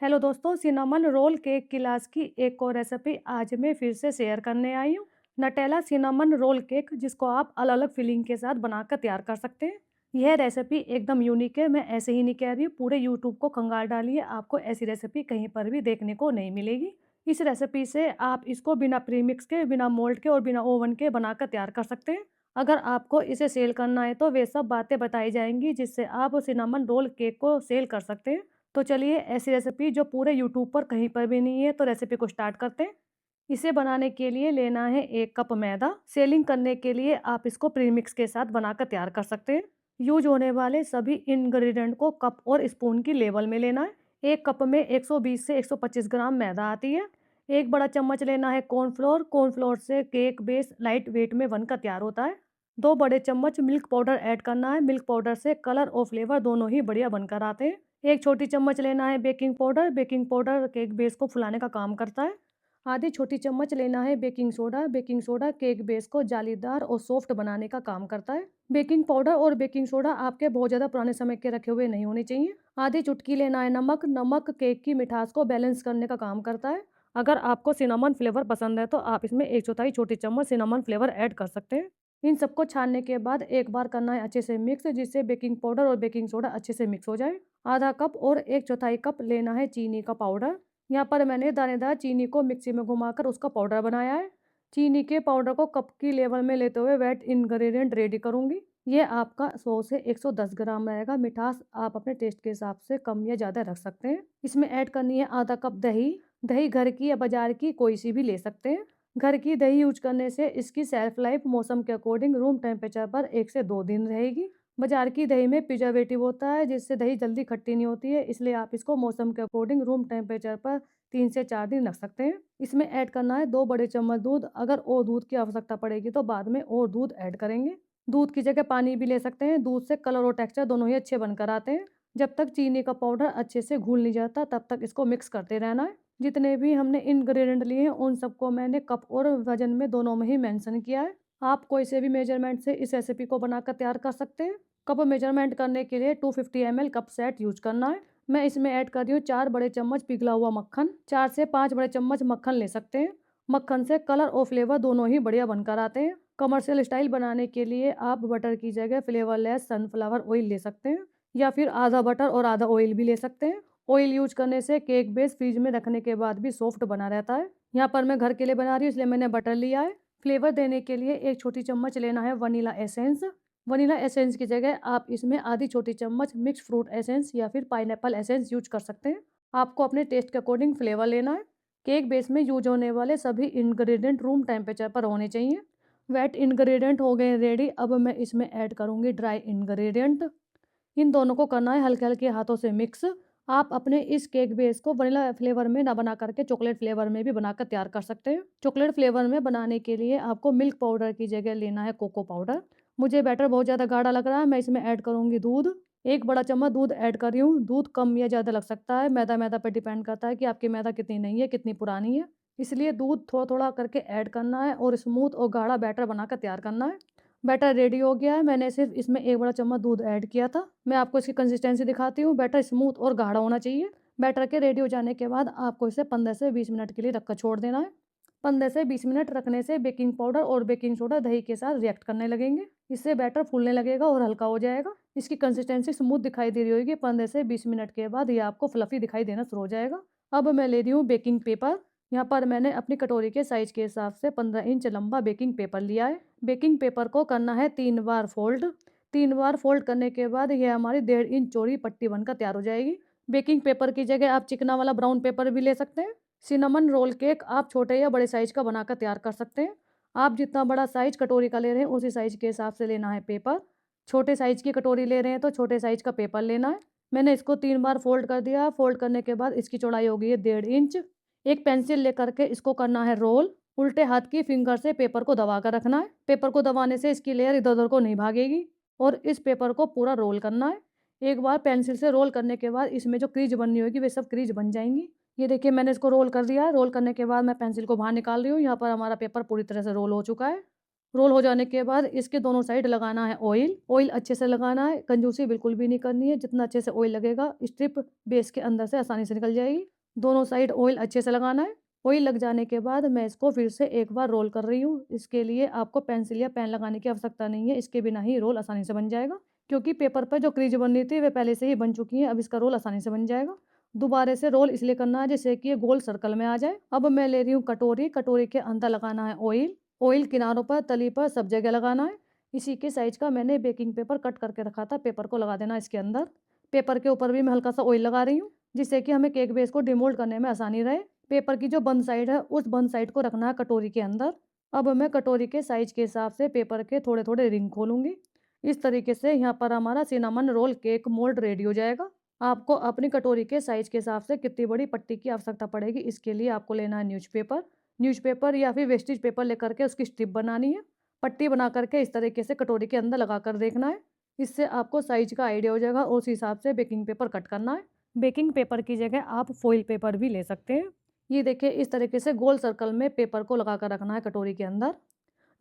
Hello दोस्तों, cinnamon roll cake class की एक और रेसिपी आज मैं फिर से शेयर करने आई हूँ। नटेला सिनामन रोल केक, जिसको आप अलग अलग फिलिंग के साथ बनाकर तैयार कर सकते हैं। यह रेसिपी एकदम यूनिक है, मैं ऐसे ही नहीं कह रही हूँ, पूरे यूट्यूब को खंगाल डालिए, आपको ऐसी रेसिपी कहीं पर भी देखने को नहीं मिलेगी। इस रेसिपी से आप इसको बिना प्रीमिक्स के, बिना मोल्ड के और बिना ओवन के बनाकर तैयार कर सकते हैं। अगर आपको इसे सेल करना है तो वे सब बातें बताई जाएंगी जिससे आप सिनामन रोल केक को सेल कर सकते हैं। तो चलिए, ऐसी रेसिपी जो पूरे यूट्यूब पर कहीं पर भी नहीं है, तो रेसिपी को स्टार्ट करते हैं। इसे बनाने के लिए लेना है 1 कप मैदा। सेलिंग करने के लिए आप इसको प्रीमिक्स के साथ बनाकर तैयार कर सकते हैं। यूज होने वाले सभी इंग्रेडिएंट को कप और स्पून की लेवल में लेना है। 1 कप में 120 से 125 ग्राम मैदा आती है। 1 बड़ा चम्मच लेना है कॉर्नफ्लोर। कॉर्नफ्लोर से केक बेस लाइट वेट में बनकर तैयार होता है। 2 बड़े चम्मच मिल्क पाउडर ऐड करना है। मिल्क पाउडर से कलर और फ्लेवर दोनों ही बढ़िया बनकर आते हैं। 1 छोटी चम्मच लेना है baking powder. Baking powder cake base को फुलाने का काम करता है। आधी छोटी चम्मच लेना है baking soda. Baking soda cake base को जालीदार और सॉफ्ट बनाने का काम करता है। बेकिंग पाउडर और बेकिंग सोडा आपके बहुत ज़्यादा पुराने समय के रखे हुए नहीं होने चाहिए। आधी चुटकी लेना है नमक। नमक केक की मिठास को बैलेंस करने का काम करता है। अगर आपको सिनामन फ्लेवर पसंद है तो आप इसमें 1/4 छोटी चम्मच सिनामन फ्लेवर ऐड कर सकते हैं। इन सबको छानने के बाद एक बार करना है अच्छे से मिक्स, जिससे बेकिंग पाउडर और बेकिंग सोडा अच्छे से मिक्स हो जाए। आधा कप और 1/4 कप लेना है चीनी का पाउडर। यहाँ पर मैंने दानेदार चीनी को मिक्सी में घुमाकर उसका पाउडर बनाया है। चीनी के पाउडर को कप की लेवल में लेते हुए वेट इंग्रेडिएंट रेडी करूँगी। ये आपका 100 से 110 ग्राम रहेगा। मिठास आप अपने टेस्ट के हिसाब से कम या ज़्यादा रख सकते हैं। इसमें ऐड करनी है आधा कप दही। दही घर की या बाजार की कोई सी भी ले सकते हैं। घर की दही यूज करने से इसकी सेल्फ लाइफ मौसम के अकॉर्डिंग रूम टेम्परेचर पर 1 से 2 दिन रहेगी। बाजार की दही में प्रिजर्वेटिव होता है, जिससे दही जल्दी खट्टी नहीं होती है, इसलिए आप इसको मौसम के अकॉर्डिंग रूम टेम्परेचर पर 3 से 4 दिन रख सकते हैं। इसमें ऐड करना है 2 बड़े चम्मच दूध। अगर और दूध की आवश्यकता पड़ेगी तो बाद में और दूध ऐड करेंगे। दूध की जगह पानी भी ले सकते हैं। दूध से कलर और टेक्सचर दोनों ही अच्छे बनकर आते हैं। जब तक चीनी का पाउडर अच्छे से घुल नहीं जाता तब तक इसको मिक्स करते रहना है। जितने भी हमने इंग्रेडिएंट लिए हैं उन सबको मैंने कप और वजन में दोनों में ही मेंशन किया है। आप कोई से भी मेजरमेंट से इस रेसिपी को बनाकर तैयार कर सकते हैं। कप मेजरमेंट करने के लिए 250 ml कप सेट यूज करना है। मैं इसमें ऐड कर रही हूँ 4 बड़े चम्मच पिघला हुआ मक्खन। 4 से 5 बड़े चम्मच मक्खन ले सकते हैं। मक्खन से कलर और फ्लेवर दोनों ही बढ़िया बनकर आते हैं। कमर्शियल स्टाइल बनाने के लिए आप बटर की जगह फ्लेवरलेस सनफ्लावर ऑयल ले सकते हैं, या फिर आधा बटर और आधा ऑयल भी ले सकते हैं। ऑयल यूज करने से केक बेस फ्रीज में रखने के बाद भी सॉफ्ट बना रहता है। यहाँ पर मैं घर के लिए बना रही हूँ, इसलिए मैंने बटर लिया है। फ्लेवर देने के लिए 1 छोटी चम्मच लेना है वनीला एसेंस। वनीला एसेंस की जगह आप इसमें आधी छोटी चम्मच मिक्स फ्रूट एसेंस या फिर पाइनएप्पल एसेंस यूज कर सकते हैं। आपको अपने टेस्ट के अकॉर्डिंग फ्लेवर लेना है। केक बेस में यूज होने वाले सभी इंग्रेडिएंट रूम टेम्परेचर पर होने चाहिए। वेट इंग्रेडिएंट हो गए रेडी। अब मैं इसमें ऐड करूँगी ड्राई इंग्रेडिएंट। इन दोनों को करना है हल्के हल्के हाथों से मिक्स। आप अपने इस केक बेस को वनीला फ्लेवर में ना बना करके चॉकलेट फ्लेवर में भी बनाकर तैयार कर सकते हैं। चॉकलेट फ्लेवर में बनाने के लिए आपको मिल्क पाउडर की जगह लेना है कोको पाउडर। मुझे बैटर बहुत ज़्यादा गाढ़ा लग रहा है, मैं इसमें ऐड करूँगी दूध। 1 बड़ा चम्मच दूध ऐड कर रही हूँ। दूध कम या ज़्यादा लग सकता है, मैदा मैदा पर डिपेंड करता है कि आपकी मैदा कितनी नई है, कितनी पुरानी है। इसलिए दूध थोड़ा थोड़ा करके ऐड करना है और स्मूथ और गाढ़ा बैटर बनाकर तैयार करना है। बैटर रेडी हो गया है। मैंने सिर्फ इसमें 1 बड़ा चम्मच दूध ऐड किया था। मैं आपको इसकी कंसिस्टेंसी दिखाती हूँ। बैटर स्मूथ और गाढ़ा होना चाहिए। बैटर के रेडी हो जाने के बाद आपको इसे 15 से 20 मिनट के लिए रखकर छोड़ देना है। 15 से 20 मिनट रखने से बेकिंग पाउडर और बेकिंग सोडा दही के साथ रिएक्ट करने लगेंगे। इससे बैटर फूलने लगेगा और हल्का हो जाएगा। इसकी कंसिस्टेंसी स्मूथ दिखाई दे रही होगी। 15 से 20 मिनट के बाद ये आपको फ्लफी दिखाई देना शुरू हो जाएगा। अब मैं ले रही हूँ बेकिंग पेपर। यहाँ पर मैंने अपनी कटोरी के साइज के हिसाब से 15 इंच लंबा बेकिंग पेपर लिया है। बेकिंग पेपर को करना है 3 बार फोल्ड। 3 बार फोल्ड करने के बाद यह हमारी 1.5 इंच चौड़ी पट्टी बनकर तैयार हो जाएगी। बेकिंग पेपर की जगह आप चिकना वाला ब्राउन पेपर भी ले सकते हैं। सिनेमन रोल केक आप छोटे या बड़े साइज का बनाकर तैयार कर सकते हैं। आप जितना बड़ा साइज कटोरी का ले रहे हैं उसी साइज के हिसाब से लेना है पेपर। छोटे साइज की कटोरी ले रहे हैं तो छोटे साइज का पेपर लेना है। मैंने इसको 3 बार फोल्ड कर दिया। फोल्ड करने के बाद इसकी चौड़ाई होगी 1.5 इंच। एक पेंसिल लेकर के इसको करना है रोल। उल्टे हाथ की फिंगर से पेपर को दबा कर रखना है। पेपर को दबाने से इसकी लेयर इधर उधर को नहीं भागेगी और इस पेपर को पूरा रोल करना है। एक बार पेंसिल से रोल करने के बाद इसमें जो क्रीज बननी होगी वे सब क्रीज बन जाएंगी। ये देखिए, मैंने इसको रोल कर दिया है। रोल करने के बाद मैं पेंसिल को बाहर निकाल रही हूँ। यहाँ पर हमारा पेपर पूरी तरह से रोल हो चुका है। रोल हो जाने के बाद इसके दोनों साइड लगाना है ऑयल। ऑयल अच्छे से लगाना है, कंजूसी बिल्कुल भी नहीं करनी है। जितना अच्छे से ऑयल लगेगा स्ट्रिप बेस के अंदर से आसानी से निकल जाएगी। दोनों साइड ऑयल अच्छे से लगाना है। ऑयल लग जाने के बाद मैं इसको फिर से एक बार रोल कर रही हूँ। इसके लिए आपको पेंसिल या पेन लगाने की आवश्यकता नहीं है, इसके बिना ही रोल आसानी से बन जाएगा। क्योंकि पेपर पर जो क्रीज बननी थी वे पहले से ही बन चुकी हैं, अब इसका रोल आसानी से बन जाएगा। दोबारा से रोल इसलिए करना है जिससे कि ये गोल सर्कल में आ जाए। अब मैं ले रही हूँ कटोरी। कटोरी के अंदर लगाना है ऑयल। ऑयल किनारों पर, तली पर, सब जगह लगाना है। इसी के साइज का मैंने बेकिंग पेपर कट करके रखा था, पेपर को लगा देना इसके अंदर। पेपर के ऊपर भी मैं हल्का सा ऑयल लगा रही हूँ जिससे कि हमें केक बेस को डिमोल्ड करने में आसानी रहे। पेपर की जो बंद साइड है उस बंद साइड को रखना है कटोरी के अंदर। अब मैं कटोरी के साइज के हिसाब से पेपर के थोड़े थोड़े रिंग खोलूंगी। इस तरीके से यहाँ पर हमारा cinnamon roll cake mould ready हो जाएगा। आपको अपनी कटोरी के साइज के हिसाब से कितनी बड़ी पट्टी की आवश्यकता पड़ेगी, इसके लिए आपको लेना है न्यूज़पेपर। न्यूज़पेपर या फिर वेस्टेज पेपर लेकर के उसकी स्ट्रिप बनानी है। पट्टी बना करके इस तरीके से कटोरी के अंदर लगा कर देखना है। इससे आपको साइज का आइडिया हो जाएगा और उस हिसाब से बेकिंग पेपर कट करना है। बेकिंग पेपर की जगह आप फॉइल पेपर भी ले सकते हैं। ये देखिए इस तरीके से गोल सर्कल में पेपर को लगा कर रखना है कटोरी के अंदर।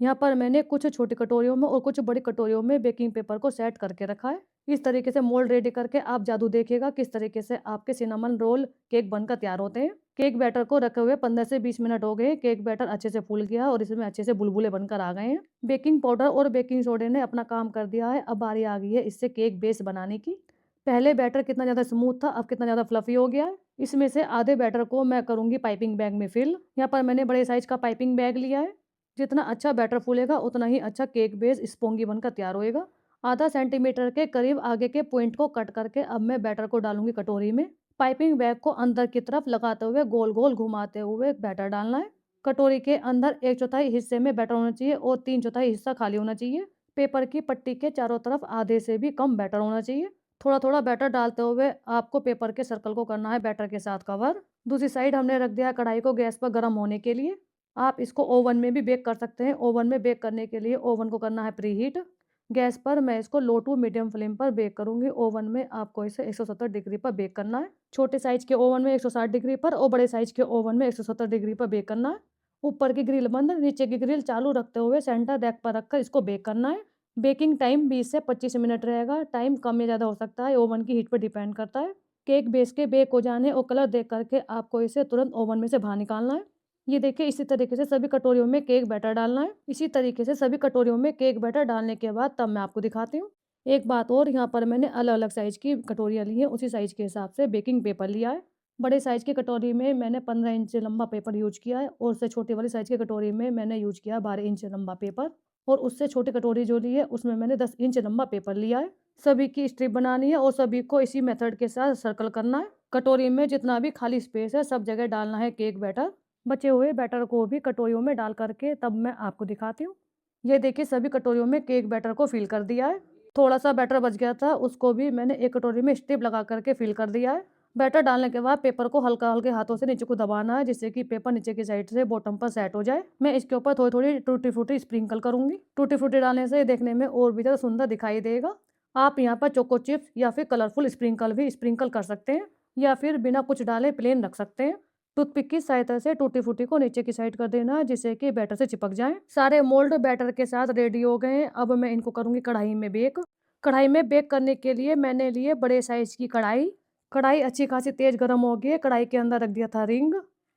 यहाँ पर मैंने कुछ छोटी कटोरियों में और कुछ बड़ी कटोरियों में बेकिंग पेपर को सेट करके रखा है। इस तरीके से मोल्ड रेडी करके आप जादू देखिएगा किस तरीके से आपके सिनेमन रोल केक बनकर तैयार होते हैं। केक बैटर को रखे हुए 15 से 20 मिनट हो गए। केक बैटर अच्छे से फूल गया और इसमें अच्छे से बुलबुले बनकर आ गए हैं। बेकिंग पाउडर और बेकिंग सोडे ने अपना काम कर दिया है। अब बारी आ गई है इससे केक बेस बनाने की। पहले बैटर कितना ज़्यादा स्मूथ था, अब कितना ज़्यादा फ्लफी हो गया है। इसमें से आधे बैटर को मैं करूँगी पाइपिंग बैग में फिल। यहाँ पर मैंने बड़े साइज का पाइपिंग बैग लिया है। जितना अच्छा बैटर फूलेगा उतना ही अच्छा केक बेस स्पॉन्गी बनकर तैयार होएगा। आधा सेंटीमीटर के करीब आगे के पॉइंट को कट करके अब मैं बैटर को डालूंगी कटोरी में। पाइपिंग बैग को अंदर की तरफ लगाते हुए गोल गोल घुमाते हुए बैटर डालना है। कटोरी के अंदर 1/4 हिस्से में बैटर होना चाहिए और 3/4 हिस्सा खाली होना चाहिए। पेपर की पट्टी के चारों तरफ आधे से भी कम बैटर होना चाहिए। थोड़ा थोड़ा बैटर डालते हुए आपको पेपर के सर्कल को करना है बैटर के साथ कवर। दूसरी साइड हमने रख दिया कढ़ाई को गैस पर गर्म होने के लिए। आप इसको ओवन में भी बेक कर सकते हैं। ओवन में बेक करने के लिए ओवन को करना है प्री हीट। गैस पर मैं इसको लो टू मीडियम फ्लेम पर बेक करूंगी। ओवन में आपको इसे 170 डिग्री पर बेक करना है। छोटे साइज के ओवन में 160 डिग्री पर और बड़े साइज के ओवन में 170 डिग्री पर बेक करना है। ऊपर की ग्रिल बंद, नीचे की ग्रिल चालू रखते हुए सेंटर रैक पर रखकर इसको बेक करना है। बेकिंग टाइम 20 से 25 मिनट रहेगा। टाइम कम या ज़्यादा हो सकता है, ओवन की हीट पर डिपेंड करता है। केक बेस के बेक हो जाने और कलर देख करके आपको इसे तुरंत ओवन में से बाहर निकालना है। ये देखिए इसी तरीके से सभी कटोरियों में केक बैटर डालना है। इसी तरीके से सभी कटोरियों में केक बैटर डालने के बाद तब मैं आपको दिखाती हूँ। एक बात और, यहाँ पर मैंने अलग अलग साइज की कटोरियाँ ली हैं, उसी साइज के हिसाब से बेकिंग पेपर लिया है। बड़े साइज की कटोरी में मैंने 15 इंच से लंबा पेपर यूज किया है और उससे छोटी वाली साइज की कटोरी में मैंने यूज किया 12 इंच से लंबा पेपर। और उससे छोटी कटोरी जो ली है उसमें मैंने 10 इंच लंबा पेपर लिया है। सभी की स्ट्रिप बनानी है और सभी को इसी मेथड के साथ सर्कल करना है। कटोरी में जितना भी खाली स्पेस है सब जगह डालना है केक बैटर। बचे हुए बैटर को भी कटोरियों में डाल करके तब मैं आपको दिखाती हूँ। ये देखिए सभी कटोरियों में केक बैटर को फिल कर दिया है। थोड़ा सा बैटर बच गया था, उसको भी मैंने एक कटोरी में स्टिप लगा करके फिल कर दिया है। बैटर डालने के बाद पेपर को हल्का हल्के हाथों से नीचे को दबाना है जिससे कि पेपर नीचे की साइड से बॉटम पर सेट हो जाए। मैं इसके ऊपर थोड़ी थोड़ी टूटी फ्रूटी स्प्रिंकल करूंगी। टूटी फ्रूटी डालने से देखने में और भी ज़्यादा सुंदर दिखाई देगा। आप यहाँ पर चोको चिप्स या फिर कलरफुल स्प्रिंकल भी स्प्रिंकल कर सकते हैं या फिर बिना कुछ डाले प्लेन रख सकते हैं। टूथपिक की सहायता से टूटी फूटी को नीचे की साइड कर देना जिससे कि बैटर से चिपक जाए। सारे मोल्ड बैटर के साथ रेडी हो गए हैं। अब मैं इनको करूंगी कढ़ाई में बेक। कढ़ाई में बेक करने के लिए मैंने लिए बड़े साइज की कढ़ाई। कढ़ाई अच्छी खासी तेज गर्म हो गई है। कढ़ाई के अंदर रख दिया था रिंग।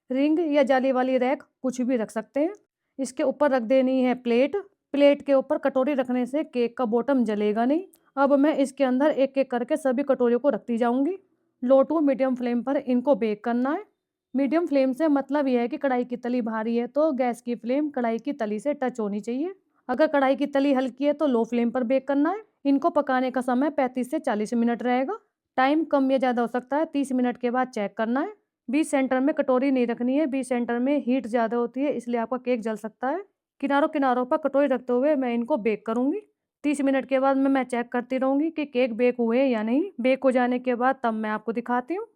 रिंग या जाली वाली रैक कुछ भी रख सकते हैं। इसके ऊपर रख देनी है प्लेट। प्लेट के ऊपर कटोरी रखने से केक का बॉटम जलेगा नहीं। अब मैं इसके अंदर एक एक करके सभी कटोरियों को रखती जाऊंगी। लो टू मीडियम फ्लेम पर इनको बेक करना है। मीडियम फ्लेम से मतलब यह है कि कढ़ाई की तली भारी है तो गैस की फ्लेम कढ़ाई की तली से टच होनी चाहिए। अगर कढ़ाई की तली हल्की है तो लो फ्लेम पर बेक करना है। इनको पकाने का समय 35 से 40 मिनट रहेगा। टाइम कम या ज़्यादा हो सकता है। 30 मिनट के बाद चेक करना है। बीच सेंटर में कटोरी नहीं रखनी है, बीच सेंटर में हीट ज़्यादा होती है इसलिए आपका केक जल सकता है। किनारों किनारों पर कटोरी रखते हुए मैं इनको बेक करूँगी। 30 मिनट के बाद मैं चेक करती रहूँगी कि केक बेक हुए या नहीं। बेक हो जाने के बाद तब मैं आपको दिखाती हूँ।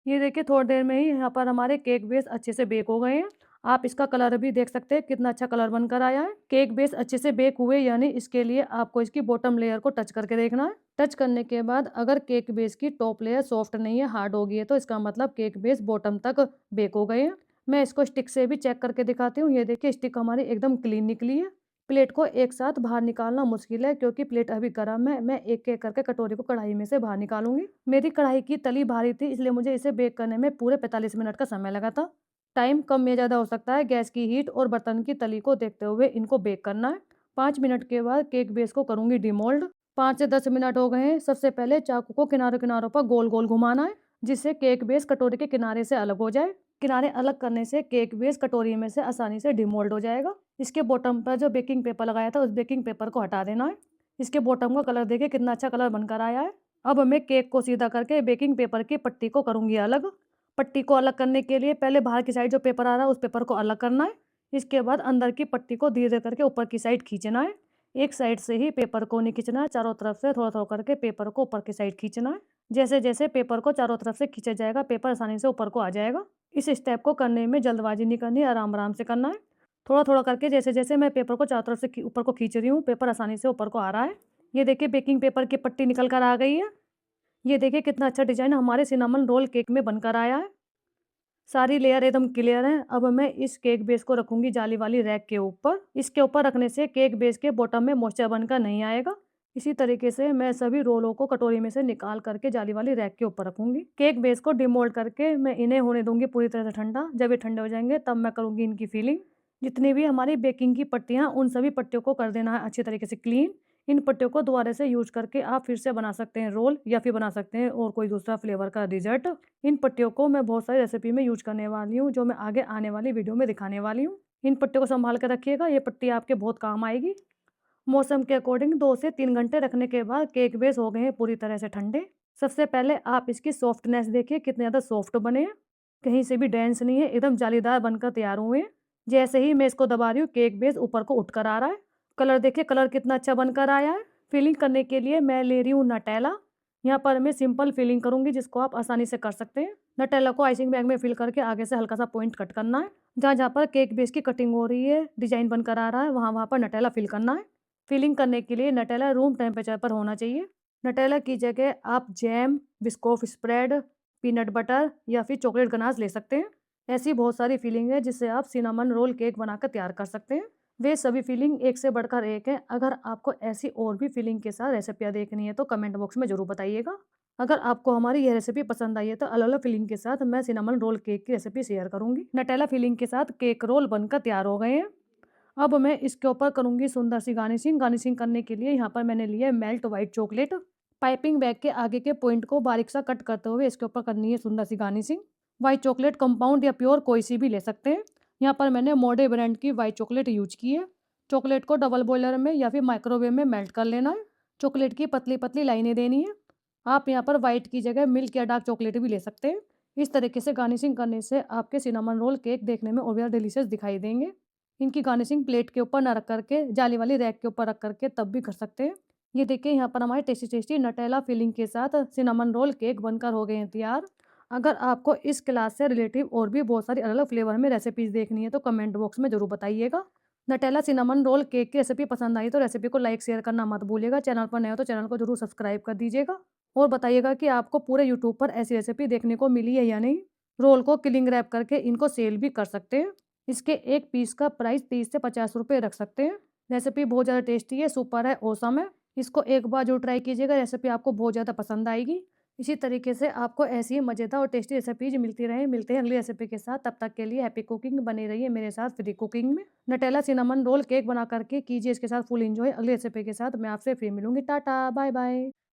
ये देखिए थोड़ी देर में ही यहाँ पर हमारे केक बेस अच्छे से बेक हो गए हैं। आप इसका कलर भी देख सकते हैं कितना अच्छा कलर बनकर आया है। केक बेस अच्छे से बेक हुए यानी इसके लिए आपको इसकी बॉटम लेयर को टच करके देखना है। टच करने के बाद अगर केक बेस की टॉप लेयर सॉफ्ट नहीं है, हार्ड हो गई है, तो इसका मतलब केक बेस बॉटम तक बेक हो गए हैं। मैं इसको स्टिक से भी चेक करके दिखाती हूँ। ये देखिए स्टिक हमारी एकदम क्लीन निकली है। प्लेट को एक साथ बाहर निकालना मुश्किल है क्योंकि प्लेट अभी गर्म है। मैं एक-एक करके कटोरी को कढ़ाई में से बाहर निकालूँगी। मेरी कढ़ाई की तली भारी थी इसलिए मुझे इसे बेक करने में पूरे 45 मिनट का समय लगा था। टाइम कम या ज़्यादा हो सकता है, गैस की हीट और बर्तन की तली को देखते हुए इनको बेक करना है। 5 मिनट के बाद केक बेस को करूँगी डिमोल्ड। 5 से 10 मिनट हो गए हैं। सबसे पहले चाकू को किनारों-किनारों पर गोल-गोल घुमाना है, जिससे केक बेस कटोरी के किनारे से अलग हो जाए। किनारे अलग करने से केक बेस कटोरी में से आसानी से डिमोल्ड हो जाएगा। इसके बॉटम पर जो बेकिंग पेपर लगाया था उस बेकिंग पेपर को हटा देना है। इसके बॉटम का कलर देखिए कितना अच्छा कलर बनकर आया है। अब मैं केक को सीधा करके बेकिंग पेपर की पट्टी को करूँगी अलग। पट्टी को अलग करने के लिए पहले बाहर की साइड जो पेपर आ रहा है उस पेपर को अलग करना है। इसके बाद अंदर की पट्टी को धीरे करके ऊपर की साइड खींचना है। एक साइड से ही पेपर को नहीं खींचना है, चारों तरफ से थोड़ा-थोड़ा करके पेपर को ऊपर की साइड खींचना है। जैसे-जैसे पेपर को चारों तरफ से खींचा जाएगा, पेपर आसानी से ऊपर को आ जाएगा। इस स्टेप को करने में जल्दबाजी नहीं करनी है, आराम-आराम से करना है। थोड़ा-थोड़ा करके जैसे-जैसे मैं पेपर को चारों तरफ से ऊपर को खींच रही हूँ, पेपर आसानी से ऊपर को आ रहा है। ये देखिए बेकिंग पेपर की पट्टी निकल कर आ गई है। ये देखिए कितना अच्छा डिज़ाइन हमारे सिनेमन रोल केक में बनकर आया है। सारी लेयर एकदम क्लियर है। अब मैं इस केक बेस को रखूँगी जाली वाली रैक के ऊपर। इसके ऊपर रखने से केक बेस के बॉटम में मॉइस्चर बनकर नहीं आएगा। इसी तरीके से मैं सभी रोलों को कटोरी में से निकाल करके जाली वाली रैक के ऊपर रखूँगी। केक बेस को डिमोल्ड करके मैं इन्हें होने दूँगी पूरी तरह से ठंडा। जब ये ठंडे हो जाएँगे तब मैं करूँगी इनकी फिलिंग। जितनी भी हमारी बेकिंग की पट्टियाँ उन सभी पट्टियों को कर देना है अच्छी तरीके से क्लीन। इन पट्टियों को दोबारा से यूज़ करके आप फिर से बना सकते हैं रोल या फिर बना सकते हैं और कोई दूसरा फ्लेवर का डिज़र्ट। इन पट्टियों को मैं बहुत सारी रेसिपी में यूज़ करने वाली हूँ, जो मैं आगे आने वाली वीडियो में दिखाने वाली हूँ। इन पट्टियों को सँभाल के रखिएगा, ये पट्टी आपके बहुत काम आएगी। मौसम के अकॉर्डिंग 2 से 3 घंटे रखने के बाद केक बेस हो गए हैं पूरी तरह से ठंडे। सबसे पहले आप इसकी सॉफ्टनेस देखिए कितने ज़्यादा सॉफ्ट बने हैं। कहीं से भी डेंस नहीं है, एकदम जालीदार बनकर तैयार हुए हैं। जैसे ही मैं इसको दबा रही हूँ केक बेस ऊपर को उठकर आ रहा है। कलर देखिए, कलर कितना अच्छा बनकर आया है। फिलिंग करने के लिए मैं ले रही हूँ नटेला। यहाँ पर मैं सिंपल फिलिंग करूँगी जिसको आप आसानी से कर सकते हैं। नटेला को आइसिंग बैग में फिल करके आगे से हल्का सा पॉइंट कट करना है। जहाँ-जहाँ पर केक बेस की कटिंग हो रही है, डिज़ाइन बनकर आ रहा है, वहाँ-वहाँ पर नटेला फिल करना है। फिलिंग करने के लिए नटेला रूम टेम्परेचर पर होना चाहिए। नटेला की जगह आप जैम, बिस्कोफ स्प्रेड, पीनट बटर या फिर चॉकलेट गनाश ले सकते हैं। ऐसी बहुत सारी फिलिंग है जिससे आप सिनेमन रोल केक बनाकर तैयार कर सकते हैं। वे सभी फिलिंग एक से बढ़कर एक है। अगर आपको ऐसी और भी फिलिंग के साथ रेसिपियाँ देखनी है तो कमेंट बॉक्स में ज़रूर बताइएगा। अगर आपको हमारी यह रेसिपी पसंद आई है तो अलग-अलग फिलिंग के साथ मैं सिनेमन रोल केक की रेसिपी शेयर करूँगी। नटेला फिलिंग के साथ केक रोल बनकर तैयार हो गए हैं। अब मैं इसके ऊपर करूँगी सुंदर सी गार्निशिंग। गार्निशिंग करने के लिए यहाँ पर मैंने लिया है melt white chocolate. Piping bag के आगे के पॉइंट को बारीक सा कट करते हुए इसके ऊपर करनी है सुंदर सी गार्निशिंग। व्हाइट चॉकलेट कंपाउंड या प्योर कोई सी भी ले सकते हैं। यहाँ पर मैंने मोडे ब्रांड की व्हाइट चॉकलेट यूज की है। चॉकलेट को डबल बॉयलर में या फिर माइक्रोवेव में मेल्ट कर लेना है। चॉकलेट की पतली-पतली लाइनें देनी है। आप यहाँ पर व्हाइट की जगह मिल्क या डार्क चॉकलेट भी ले सकते हैं। इस तरीके से गार्निशिंग करने से आपके सिनेमन रोल केक देखने में और भी ज़्यादा डिलीशियस दिखाई देंगे। इनकी गार्निशिंग प्लेट के ऊपर ना रख करके जाली वाली रैक के ऊपर रख करके तब भी कर सकते हैं। ये देखिए यहाँ पर हमारे टेस्टी-टेस्टी नटेला फिलिंग के साथ सिनेमन रोल केक बनकर हो गए हैं तैयार। अगर आपको इस क्लास से रिलेटिव और भी बहुत सारी अलग-अलग फ्लेवर में रेसिपीज़ देखनी है तो कमेंट बॉक्स में ज़रूर बताइएगा। नटेला सिनेमन रोल केक की रेसिपी पसंद आई तो रेसिपी को लाइक शेयर करना मत भूलिएगा। चैनल पर नए हो तो चैनल को ज़रूर सब्सक्राइब कर दीजिएगा और बताइएगा कि आपको पूरे यूट्यूब पर ऐसी रेसिपी देखने को मिली है या नहीं। रोल को क्लिंग रैप करके इनको सेल भी कर सकते हैं। इसके एक पीस का प्राइस 30 से 50 रुपये रख सकते हैं। रेसिपी बहुत ज़्यादा टेस्टी है, सुपर है, ऑसम है। इसको एक बार ज़रूर ट्राई कीजिएगा, रेसिपी आपको बहुत ज़्यादा पसंद आएगी। इसी तरीके से आपको ऐसी ही मज़ेदार और टेस्टी रेसिपीज़ मिलती रहें। मिलते हैं अगली रेसिपी के साथ, तब तक के लिए हैप्पी कुकिंग बने रहिए मेरे साथ फ्री कुकिंग में। नटेला सिनेमन रोल केक बना करके कीजिए इसके साथ फुल एंजॉय। अगली रेसिपी के साथ मैं आपसे फिर मिलूँगी। Tata, bye bye.